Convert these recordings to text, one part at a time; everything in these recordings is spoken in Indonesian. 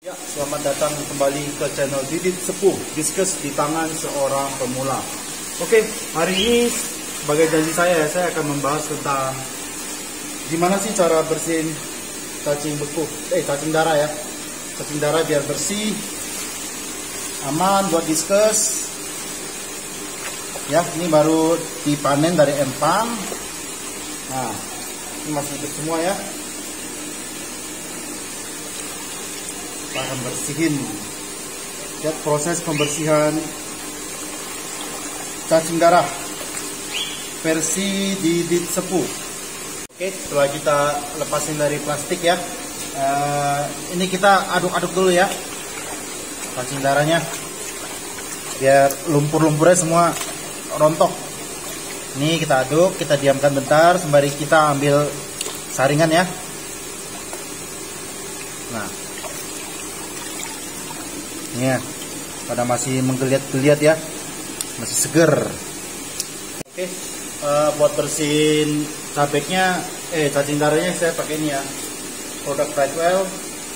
Ya, selamat datang kembali ke channel Didit Sepuh, diskus di tangan seorang pemula. Oke, hari ini sebagai janji saya akan membahas tentang gimana sih cara bersihin cacing beku, cacing darah ya. Cacing darah biar bersih, aman buat diskus. Ya, ini baru dipanen dari empang. Nah, ini masih hidup semua ya. Kita akan bersihin. Lihat proses pembersihan cacing darah versi Didit Sepuh. Oke, setelah kita lepasin dari plastik ya, ini kita aduk-aduk dulu ya cacing darahnya biar lumpur-lumpurnya semua rontok. Ini kita aduk, kita diamkan bentar sembari kita ambil saringan ya. Nah, ini ya, pada masih menggeliat-geliat ya, masih seger. Oke, buat bersihin cabeknya, cacing darahnya saya pakai ini ya, produk Brightwell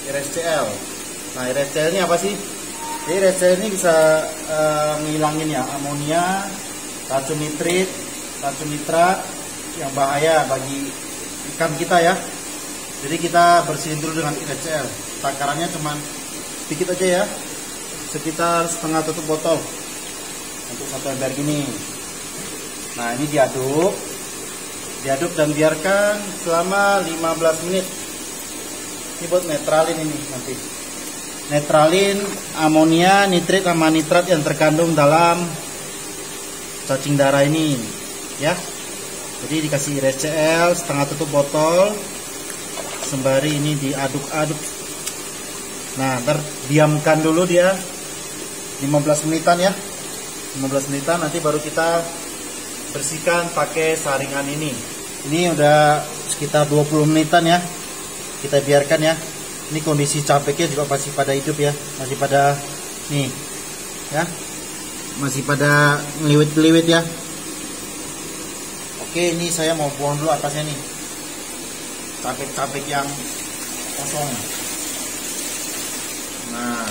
IRSCL. Nah, IRSCL ini apa sih? Jadi IRSCL ini bisa ngilangin ya amonia, racun nitrit, racun nitrat yang bahaya bagi ikan kita ya. Jadi kita bersihin dulu dengan IRSCL. Takarannya cuma sedikit aja ya, sekitar setengah tutup botol untuk satu ember gini. Nah, ini diaduk dan biarkan selama 15 menit. Ini buat netralin ini nanti. Netralin amonia, nitrit sama nitrat yang terkandung dalam cacing darah ini ya. Jadi dikasih IRSCL setengah tutup botol sembari ini diaduk-aduk. Nah, ntar diamkan dulu dia 15 menitan ya, 15 menitan, nanti baru kita bersihkan pakai saringan ini. Ini udah sekitar 20 menitan ya, kita biarkan ya. Ini kondisi cabeknya juga masih pada hidup ya, masih pada nih ya, masih pada ngeliwit-ngeliwit ya. Oke, ini saya mau buang dulu atasnya nih, cabek-cabek yang kosong. Nah,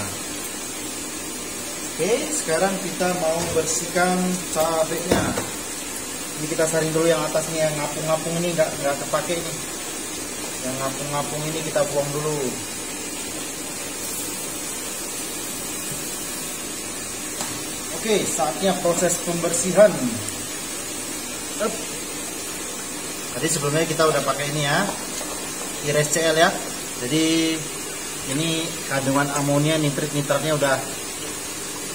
oke, sekarang kita mau bersihkan cabenya. Ini kita saring dulu yang atas nih, yang ngapung-ngapung ini nggak kepake nih. Yang ngapung-ngapung ini kita buang dulu. Oke, saatnya proses pembersihan. Tadi sebelumnya kita udah pakai ini ya, IRSCL ya. Jadi ini kandungan amonia, nitrit, nitratnya udah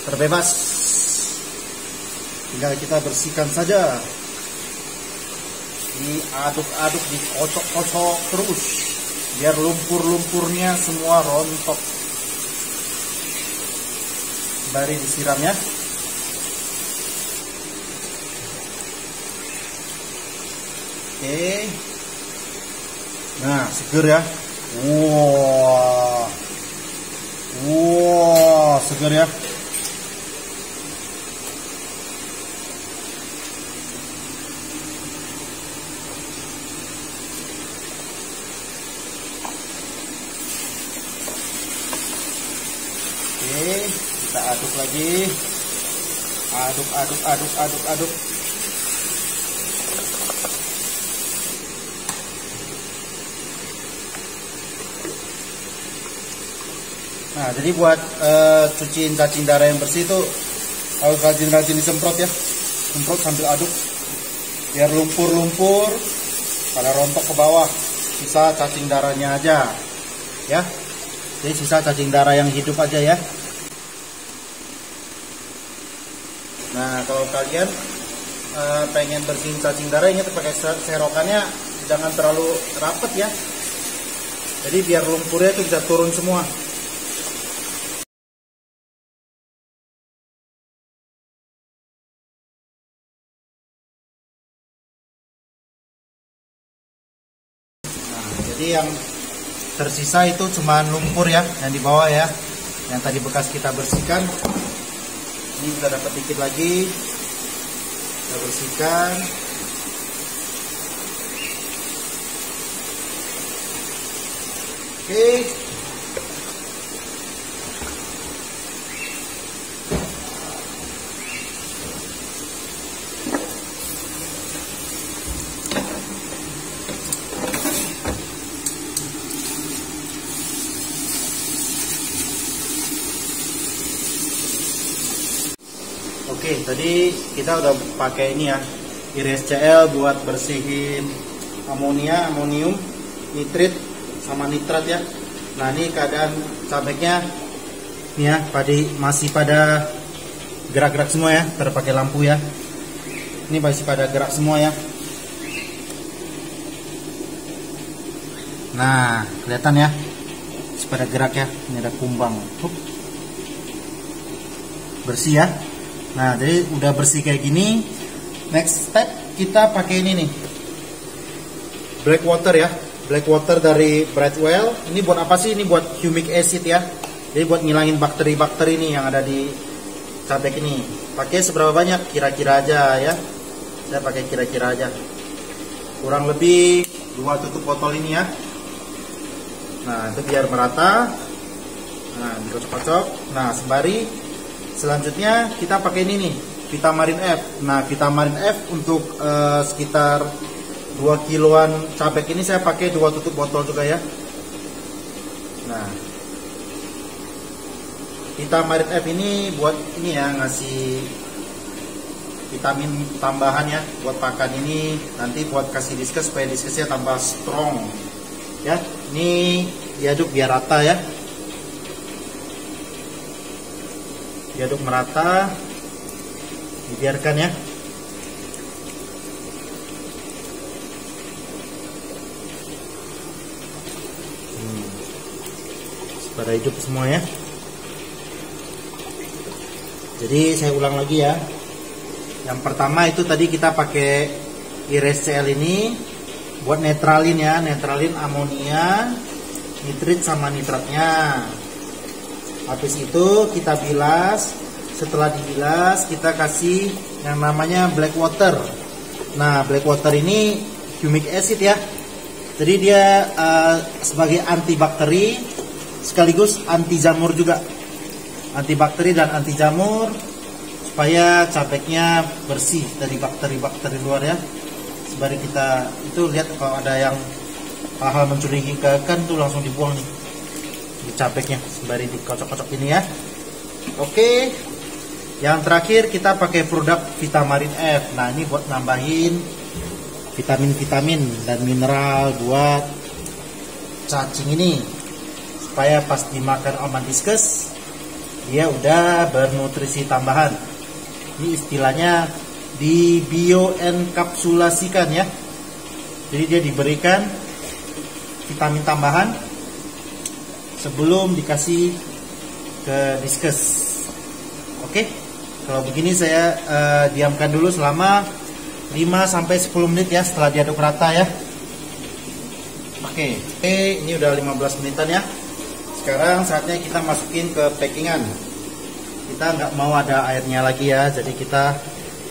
terbebas. Tinggal kita bersihkan saja. Diaduk-aduk, dikocok-kocok terus biar lumpur-lumpurnya semua rontok. Sembari disiram ya. Oke. Nah, seger ya. Wow, segar ya. Oke, kita aduk lagi. Aduk. Nah, jadi buat cuciin cacing darah yang bersih itu harus rajin-rajin disemprot ya. Semprot sambil aduk biar lumpur-lumpur pada rontok ke bawah. Sisa cacing darahnya aja ya. Jadi sisa cacing darah yang hidup aja ya. Nah, kalau kalian pengen bersihin cacing darah, ingat pakai serokannya jangan terlalu rapet ya. Jadi biar lumpurnya itu bisa turun semua. Jadi yang tersisa itu cuma lumpur ya, yang di bawah ya, yang tadi bekas kita bersihkan. Ini kita dapat dikit lagi, kita bersihkan. Oke, Oke, tadi kita udah pakai ini ya, IRSCL buat bersihin amonium, nitrit sama nitrat ya. Nah, ini keadaan cabeknya nih ya, masih pada gerak-gerak semua ya, terpakai lampu ya. Ini masih pada gerak semua ya. Nah, kelihatan ya, masih pada gerak ya. Ini ada kumbang, bersih ya. Nah, jadi udah bersih kayak gini. Next step kita pakai ini nih, black water ya, black water dari Brightwell. Ini buat apa sih? Ini buat humic acid ya. Jadi buat ngilangin bakteri-bakteri nih yang ada di cabek ini. Pakai seberapa banyak? Kira-kira aja ya. Saya pakai kira-kira aja. Kurang lebih 2 tutup botol ini ya. Nah, itu biar merata. Nah, dikocok-kocok. Nah, sembari selanjutnya kita pakai ini nih, Vitamarin F. Nah, Vitamarin F untuk sekitar 2 kiloan cabek ini saya pakai 2 tutup botol juga ya. Nah, Vitamarin F ini buat ini ya, ngasih vitamin tambahan ya buat pakan ini, nanti buat kasih diskes supaya diskesnya tambah strong ya. Ini diaduk biar rata ya, diaduk merata, dibiarkan ya. Pada hidup semua ya. Jadi saya ulang lagi ya. Yang pertama itu tadi kita pakai IRSCL ini buat netralin ya, netralin amonia, nitrit sama nitratnya. Habis itu kita bilas. Setelah dibilas kita kasih yang namanya black water. Nah, black water ini humic acid ya. Jadi dia sebagai antibakteri sekaligus anti jamur juga. Antibakteri dan anti jamur supaya cabeknya bersih dari bakteri-bakteri luar ya. Sembari kita itu lihat kalau ada yang hal-hal mencurigakan tuh langsung dibuang nih di cabeknya, sembari dikocok-kocok ini ya. Oke, yang terakhir kita pakai produk Vitamarin F. Nah, ini buat nambahin vitamin-vitamin dan mineral buat cacing ini supaya pas dimakan sama diskes dia udah bernutrisi tambahan. Ini istilahnya di bioenkapsulasikan ya. Jadi dia diberikan vitamin tambahan sebelum dikasih ke diskes. Oke, kalau begini saya diamkan dulu selama 5-10 menit ya setelah diaduk rata ya. Oke, ini udah 15 menitan ya. Sekarang saatnya kita masukin ke packingan. Kita nggak mau ada airnya lagi ya, jadi kita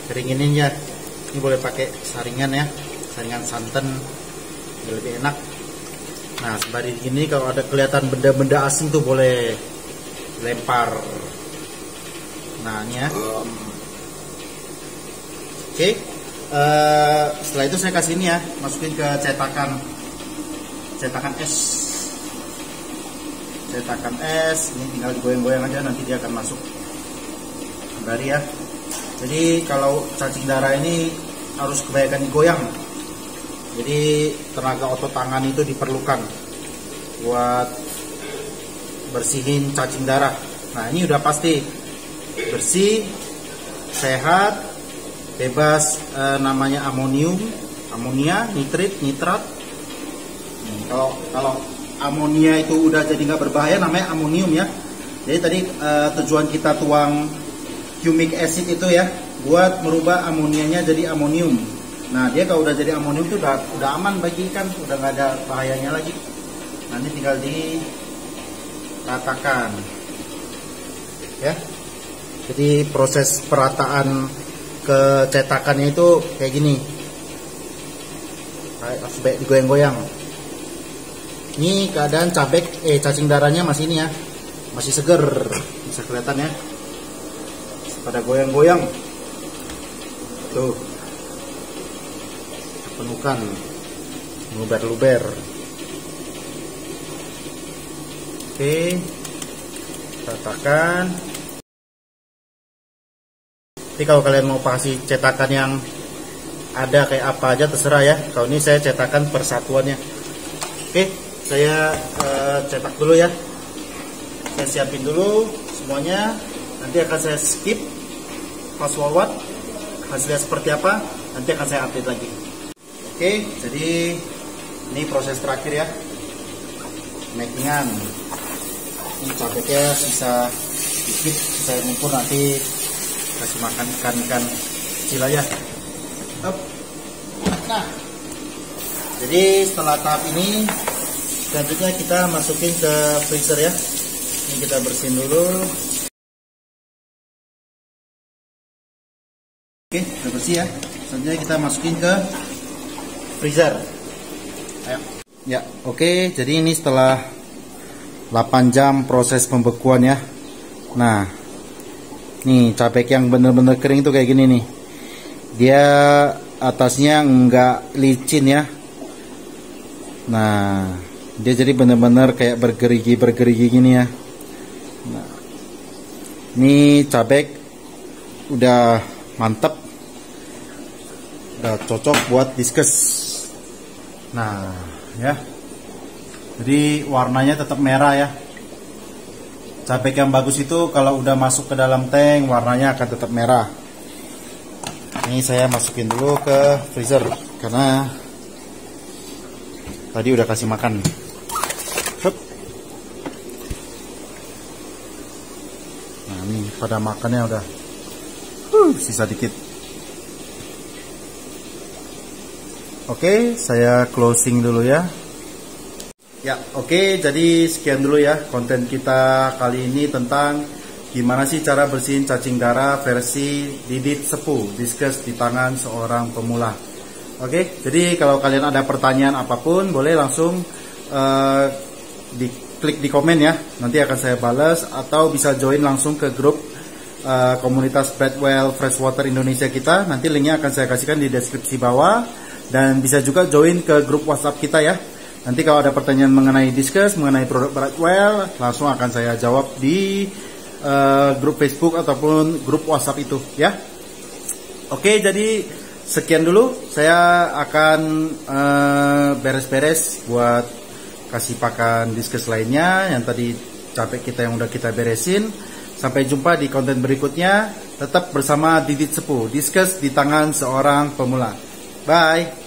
keringinin ya. Ini boleh pakai saringan ya, saringan santan biar lebih enak. Nah, sembari gini kalau ada kelihatan benda-benda asing tuh boleh lempar. Nah, ini ya. Oke, setelah itu saya kasih ini ya, masukin ke cetakan es. Cetakan es, ini tinggal digoyang-goyang aja, nanti dia akan masuk kembali ya. Jadi kalau cacing darah ini harus kebanyakan digoyang. Jadi tenaga otot tangan itu diperlukan buat bersihin cacing darah. Nah, ini udah pasti bersih, sehat, bebas namanya amonia, nitrit, nitrat. Kalau amonia itu udah jadi nggak berbahaya, namanya amonium ya. Jadi tadi tujuan kita tuang humic acid itu ya buat merubah amonianya jadi amonium. Nah, dia kalau udah jadi amonium itu udah aman bagi ikan, udah nggak ada bahayanya lagi. Nanti tinggal diratakan ya. Jadi proses perataan kecetakannya itu kayak gini, langsung digoyang-goyang. Ini keadaan cacing darahnya masih ini ya, masih seger, bisa kelihatan ya, pada goyang-goyang tuh, penukan, luber-luber. Oke, ratakan. Jadi kalau kalian mau kasih cetakan yang ada kayak apa aja terserah ya. Kalau ini saya cetakan persatuannya. Oke, saya cetak dulu ya. Saya siapin dulu semuanya. Nanti akan saya skip fast forward. Hasilnya seperti apa? Nanti akan saya update lagi. Oke, jadi ini proses terakhir ya. Makingan. Ini cabenya sisa sedikit, saya ngumpul nanti kasih makan ikan kecil aja. Nah, jadi setelah tahap ini selanjutnya kita masukin ke freezer ya. Ini kita bersihin dulu. Oke, udah bersih ya. Selanjutnya kita masukin ke freezer. Ayo. Ya, oke. Jadi ini setelah 8 jam proses pembekuan ya. Nah, nih cabek yang bener-bener kering tuh kayak gini nih. Dia atasnya enggak licin ya. Nah, dia jadi bener-bener kayak bergerigi gini ya. Nah, ini cabek udah mantep, udah cocok buat diskus. Nah, ya. Jadi warnanya tetap merah ya. Cabek yang bagus itu kalau udah masuk ke dalam tank warnanya akan tetap merah. Ini saya masukin dulu ke freezer karena tadi udah kasih makan. Hup. Nah ini pada makannya udah sisa dikit. Oke, saya closing dulu ya. Ya, oke, jadi sekian dulu ya konten kita kali ini tentang gimana sih cara bersihin cacing darah versi Didit Sepuh, diskus di tangan seorang pemula. Oke, jadi kalau kalian ada pertanyaan apapun boleh langsung diklik di komen ya, nanti akan saya balas, atau bisa join langsung ke grup komunitas Bradwell Freshwater Indonesia kita, nanti linknya akan saya kasihkan di deskripsi bawah, dan bisa juga join ke grup WhatsApp kita ya. Nanti kalau ada pertanyaan mengenai diskus, mengenai produk Bradwell, langsung akan saya jawab di grup Facebook ataupun grup WhatsApp itu ya. Oke, jadi sekian dulu. Saya akan beres-beres buat kasih pakan diskus lainnya. Yang tadi capek kita yang udah kita beresin. Sampai jumpa di konten berikutnya. Tetap bersama Didit Sepuh, diskus di tangan seorang pemula. Bye.